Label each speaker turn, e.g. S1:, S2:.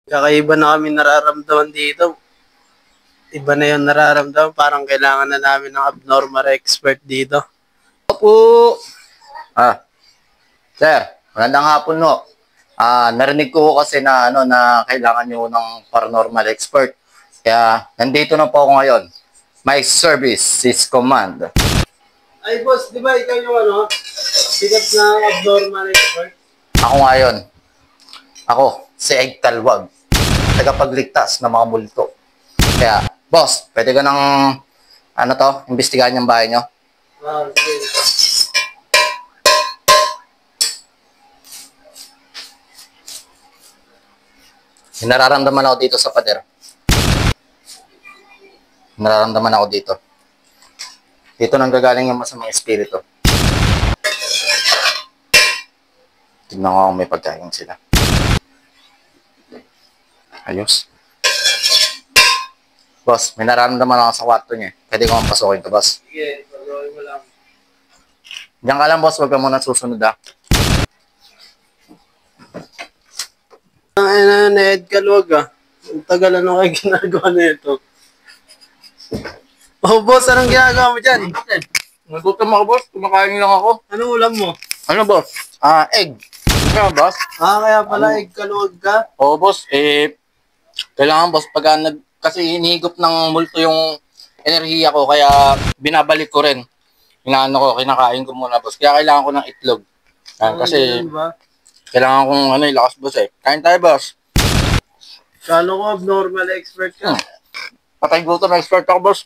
S1: Kakaiba na kami nararamdaman dito. Iba na yung nararamdaman. Parang kailangan na namin ng abnormal expert dito.
S2: Opo. Sir, magandang hapon no. Narinig ko kasi na na kailangan niyo ng paranormal expert. Kaya nandito na po ako ngayon. My service is command.
S1: Ay boss, di ba ikaw yung sikat na abnormal expert?
S2: Ako ngayon. Ako, si Egg Talwag. Tagapagligtas ng mga multo. Kaya, boss, pwede ka ng imbestigahan yung bahay niyo?
S1: Sige.
S2: May nararamdaman ako dito sa pader. Nararamdaman ako dito. Dito nang gagaling yung masamang espiritu. Tignan ko kung may pagkain sila. Ayos. Boss, may nararamdaman ako sa kwarto niya. Pwede ko ang pasukin to, boss.
S1: Sige, pagawin mo lang.
S2: Diyan ka lang, boss. Huwag ka muna susunod, ha.
S1: Ang na Ed Kalwag Ang tagal kayo ginagawa na ito. Oh boss, anong ginagawa mo dyan?
S2: Nagutom ako, boss. Kumakain lang ako.
S1: Anong ulam mo?
S2: Ano, boss? Egg. Ano, boss?
S1: Kaya pala Ed Kalwag ka?
S2: Oo, boss. Kailangan, boss, kasi hinihigop ng multo yung enerhiya ko, kaya binabalik ko rin. Kinakain ko muna, boss. Kaya kailangan ko ng itlog. Kasi kailangan kong ilakas, boss, eh. Kain tayo, boss.
S1: Kala ko abnormal expert ka.
S2: Patay gutom, expert ako, boss.